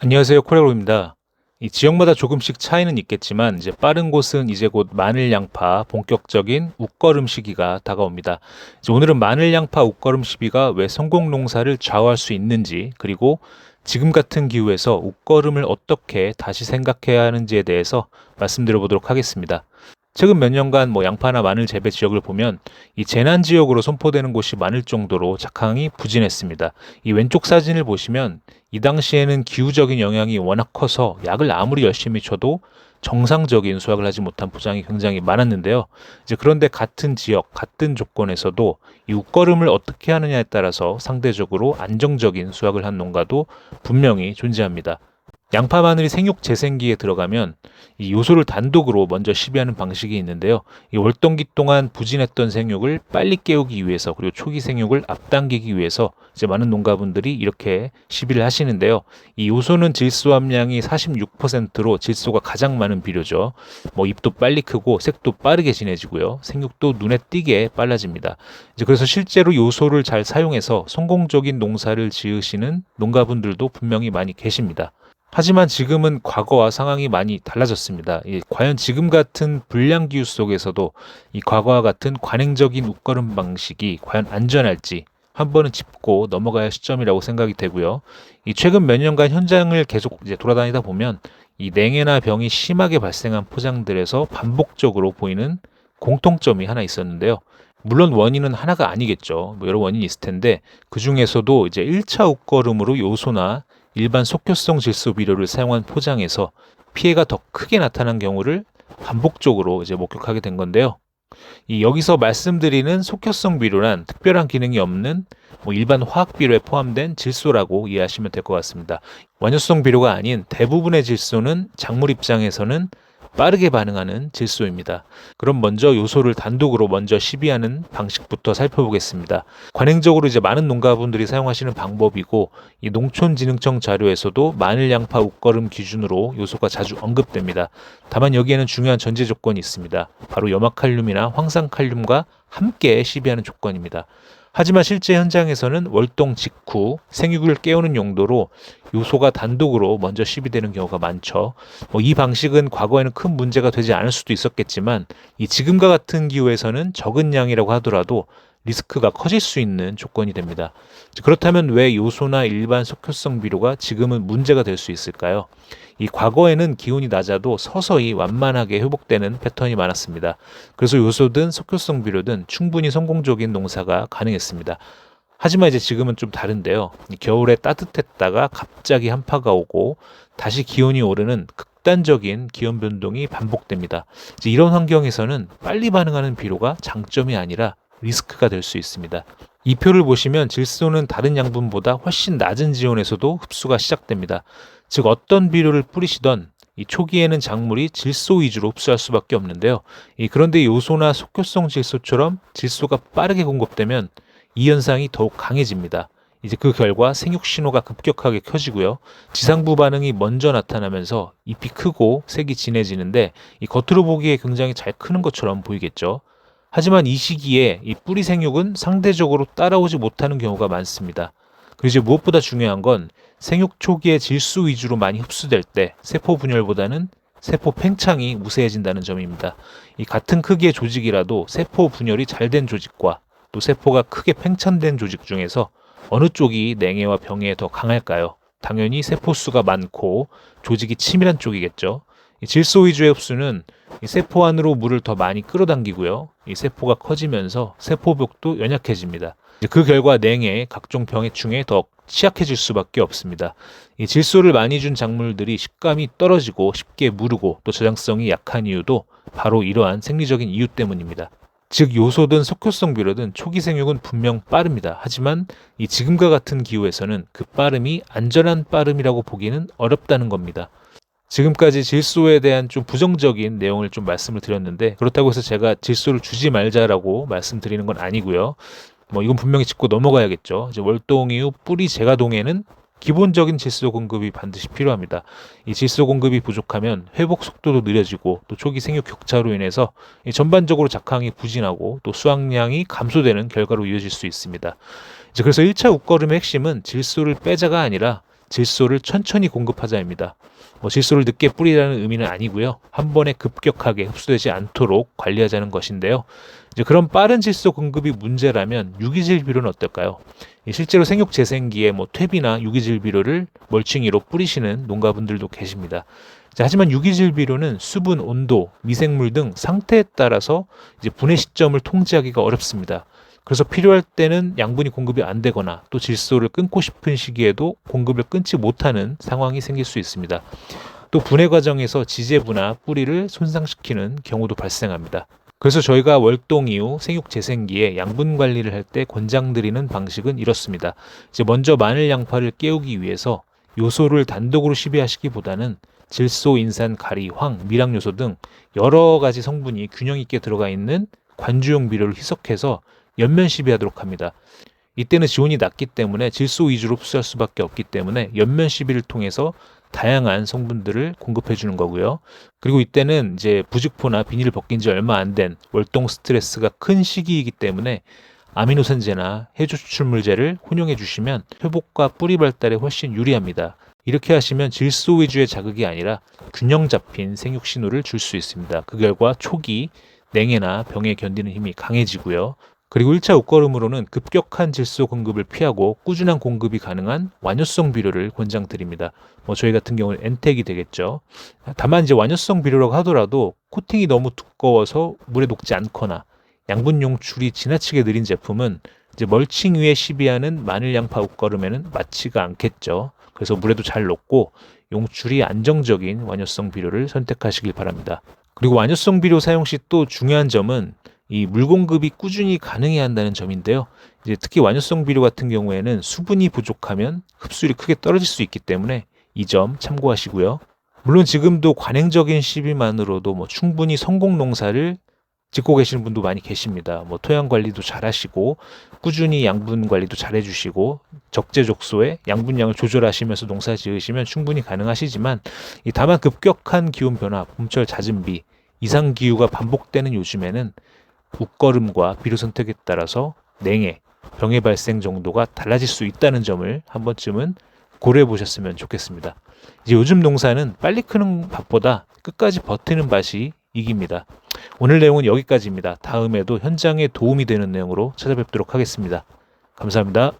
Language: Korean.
안녕하세요. 코레로입니다. 이 지역마다 조금씩 차이는 있겠지만 이제 빠른 곳은 이제 곧 마늘 양파 본격적인 웃거름 시기가 다가옵니다. 이제 오늘은 마늘 양파 웃거름 시기가 왜 성공 농사를 좌우할 수 있는지, 그리고 지금 같은 기후에서 웃거름을 어떻게 다시 생각해야 하는지에 대해서 말씀드려 보도록 하겠습니다. 최근 몇 년간 양파나 마늘 재배 지역을 보면 이 재난 지역으로 선포되는 곳이 많을 정도로 작황이 부진했습니다. 이 왼쪽 사진을 보시면 이 당시에는 기후적인 영향이 워낙 커서 약을 아무리 열심히 쳐도 정상적인 수확을 하지 못한 포장이 굉장히 많았는데요. 이제 그런데 같은 지역, 같은 조건에서도 이 웃거름을 어떻게 하느냐에 따라서 상대적으로 안정적인 수확을 한 농가도 분명히 존재합니다. 양파 마늘이 생육 재생기에 들어가면 이 요소를 단독으로 먼저 시비하는 방식이 있는데요. 이 월동기 동안 부진했던 생육을 빨리 깨우기 위해서, 그리고 초기 생육을 앞당기기 위해서 이제 많은 농가분들이 이렇게 시비를 하시는데요. 이 요소는 질소 함량이 46%로 질소가 가장 많은 비료죠. 잎도 빨리 크고 색도 빠르게 진해지고요. 생육도 눈에 띄게 빨라집니다. 이제 그래서 실제로 요소를 잘 사용해서 성공적인 농사를 지으시는 농가분들도 분명히 많이 계십니다. 하지만 지금은 과거와 상황이 많이 달라졌습니다. 과연 지금 같은 불량기후 속에서도 이 과거와 같은 관행적인 웃거름 방식이 과연 안전할지 한 번은 짚고 넘어가야 할 시점이라고 생각이 되고요. 이 최근 몇 년간 현장을 계속 이제 돌아다니다 보면 이 냉해나 병이 심하게 발생한 포장들에서 반복적으로 보이는 공통점이 하나 있었는데요. 물론 원인은 하나가 아니겠죠. 여러 원인이 있을 텐데 그 중에서도 이제 1차 웃거름으로 요소나 일반 속효성 질소 비료를 사용한 포장에서 피해가 더 크게 나타난 경우를 반복적으로 이제 목격하게 된 건데요. 여기서 말씀드리는 속효성 비료란 특별한 기능이 없는 일반 화학 비료에 포함된 질소라고 이해하시면 될 것 같습니다. 완효성 비료가 아닌 대부분의 질소는 작물 입장에서는 빠르게 반응하는 질소입니다. 그럼 먼저 요소를 단독으로 먼저 시비하는 방식부터 살펴보겠습니다. 관행적으로 이제 많은 농가분들이 사용하시는 방법이고, 이 농촌진흥청 자료에서도 마늘 양파 웃거름 기준으로 요소가 자주 언급됩니다. 다만 여기에는 중요한 전제 조건이 있습니다. 바로 염화칼륨이나 황산칼륨과 함께 시비하는 조건입니다. 하지만 실제 현장에서는 월동 직후 생육을 깨우는 용도로 요소가 단독으로 먼저 시비되는 경우가 많죠. 이 방식은 과거에는 큰 문제가 되지 않을 수도 있었겠지만 이 지금과 같은 기후에서는 적은 양이라고 하더라도 리스크가 커질 수 있는 조건이 됩니다. 그렇다면 왜 요소나 일반 속효성 비료가 지금은 문제가 될 수 있을까요? 이 과거에는 기온이 낮아도 서서히 완만하게 회복되는 패턴이 많았습니다. 그래서 요소든 속효성 비료든 충분히 성공적인 농사가 가능했습니다. 하지만 이제 지금은 좀 다른데요. 겨울에 따뜻했다가 갑자기 한파가 오고 다시 기온이 오르는 극단적인 기온 변동이 반복됩니다. 이제 이런 환경에서는 빨리 반응하는 비료가 장점이 아니라 리스크가 될 수 있습니다. 이 표를 보시면 질소는 다른 양분보다 훨씬 낮은 지온에서도 흡수가 시작됩니다. 즉 어떤 비료를 뿌리시던 이 초기에는 작물이 질소 위주로 흡수할 수밖에 없는데요. 그런데 요소나 속효성 질소처럼 질소가 빠르게 공급되면 이 현상이 더욱 강해집니다. 이제 그 결과 생육 신호가 급격하게 켜지고요. 지상부 반응이 먼저 나타나면서 잎이 크고 색이 진해지는데 이 겉으로 보기에 굉장히 잘 크는 것처럼 보이겠죠. 하지만 이 시기에 이 뿌리 생육은 상대적으로 따라오지 못하는 경우가 많습니다. 그리고 이제 무엇보다 중요한 건 생육 초기에 질소 위주로 많이 흡수될 때 세포 분열보다는 세포 팽창이 우세해진다는 점입니다. 이 같은 크기의 조직이라도 세포 분열이 잘 된 조직과 또 세포가 크게 팽창된 조직 중에서 어느 쪽이 냉해와 병에 더 강할까요? 당연히 세포 수가 많고 조직이 치밀한 쪽이겠죠. 이 질소 위주의 흡수는 이 세포 안으로 물을 더 많이 끌어당기고요. 이 세포가 커지면서 세포벽도 연약해집니다. 그 결과 냉해, 각종 병해충에 더 취약해질 수밖에 없습니다. 이 질소를 많이 준 작물들이 식감이 떨어지고 쉽게 무르고 또 저장성이 약한 이유도 바로 이러한 생리적인 이유 때문입니다. 즉 요소든 속효성 비료든 초기 생육은 분명 빠릅니다. 하지만 이 지금과 같은 기후에서는 그 빠름이 안전한 빠름이라고 보기는 어렵다는 겁니다. 지금까지 질소에 대한 좀 부정적인 내용을 좀 말씀을 드렸는데, 그렇다고 해서 제가 질소를 주지 말자라고 말씀드리는 건 아니고요. 이건 분명히 짚고 넘어가야겠죠. 이제 월동 이후 뿌리 재가동에는 기본적인 질소 공급이 반드시 필요합니다. 이 질소 공급이 부족하면 회복 속도도 느려지고 또 초기 생육 격차로 인해서 전반적으로 작황이 부진하고 또 수확량이 감소되는 결과로 이어질 수 있습니다. 그래서 1차 웃거름의 핵심은 질소를 빼자가 아니라 질소를 천천히 공급하자입니다. 질소를 늦게 뿌리라는 의미는 아니고요. 한 번에 급격하게 흡수되지 않도록 관리하자는 것인데요. 이제 그런 빠른 질소 공급이 문제라면 유기질 비료는 어떨까요? 실제로 생육 재생기에 퇴비나 유기질 비료를 멀칭이로 뿌리시는 농가분들도 계십니다. 자, 하지만 유기질 비료는 수분, 온도, 미생물 등 상태에 따라서 이제 분해 시점을 통제하기가 어렵습니다. 그래서 필요할 때는 양분이 공급이 안 되거나 또 질소를 끊고 싶은 시기에도 공급을 끊지 못하는 상황이 생길 수 있습니다. 또 분해 과정에서 지제부나 뿌리를 손상시키는 경우도 발생합니다. 그래서 저희가 월동 이후 생육 재생기에 양분 관리를 할 때 권장드리는 방식은 이렇습니다. 이제 먼저 마늘 양파를 깨우기 위해서 요소를 단독으로 시비하시기보다는 질소, 인산, 가리, 황, 미량 요소 등 여러 가지 성분이 균형 있게 들어가 있는 관주용 비료를 희석해서 연면 시비하도록 합니다. 이때는 지온이 낮기 때문에 질소 위주로 흡수할 수밖에 없기 때문에 연면 시비를 통해서 다양한 성분들을 공급해 주는 거고요. 그리고 이때는 이제 부직포나 비닐을 벗긴 지 얼마 안 된 월동 스트레스가 큰 시기이기 때문에 아미노산제나 해조 추출물제를 혼용해 주시면 회복과 뿌리 발달에 훨씬 유리합니다. 이렇게 하시면 질소 위주의 자극이 아니라 균형 잡힌 생육 신호를 줄 수 있습니다. 그 결과 초기 냉해나 병에 견디는 힘이 강해지고요. 그리고 1차 옷걸음으로는 급격한 질소 공급을 피하고 꾸준한 공급이 가능한 완효성 비료를 권장드립니다. 저희 같은 경우는 엔텍이 되겠죠. 다만 이제 완효성 비료라고 하더라도 코팅이 너무 두꺼워서 물에 녹지 않거나 양분 용출이 지나치게 느린 제품은 이제 멀칭 위에 시비하는 마늘 양파 옷걸음에는 맞지가 않겠죠. 그래서 물에도 잘 녹고 용출이 안정적인 완효성 비료를 선택하시길 바랍니다. 그리고 완효성 비료 사용 시 또 중요한 점은 이 물 공급이 꾸준히 가능해야 한다는 점인데요. 이제 특히 완효성 비료 같은 경우에는 수분이 부족하면 흡수율이 크게 떨어질 수 있기 때문에 이 점 참고하시고요. 물론 지금도 관행적인 시비만으로도 충분히 성공 농사를 짓고 계시는 분도 많이 계십니다. 토양 관리도 잘 하시고 꾸준히 양분 관리도 잘 해주시고 적재적소에 양분량을 조절하시면서 농사 지으시면 충분히 가능하시지만 다만 급격한 기온 변화, 봄철 잦은 비, 이상 기후가 반복되는 요즘에는 웃거름과 비료 선택에 따라서 냉해, 병의 발생 정도가 달라질 수 있다는 점을 한 번쯤은 고려해 보셨으면 좋겠습니다. 이제 요즘 농사는 빨리 크는 밭보다 끝까지 버티는 밭이 이깁니다. 오늘 내용은 여기까지입니다. 다음에도 현장에 도움이 되는 내용으로 찾아뵙도록 하겠습니다. 감사합니다.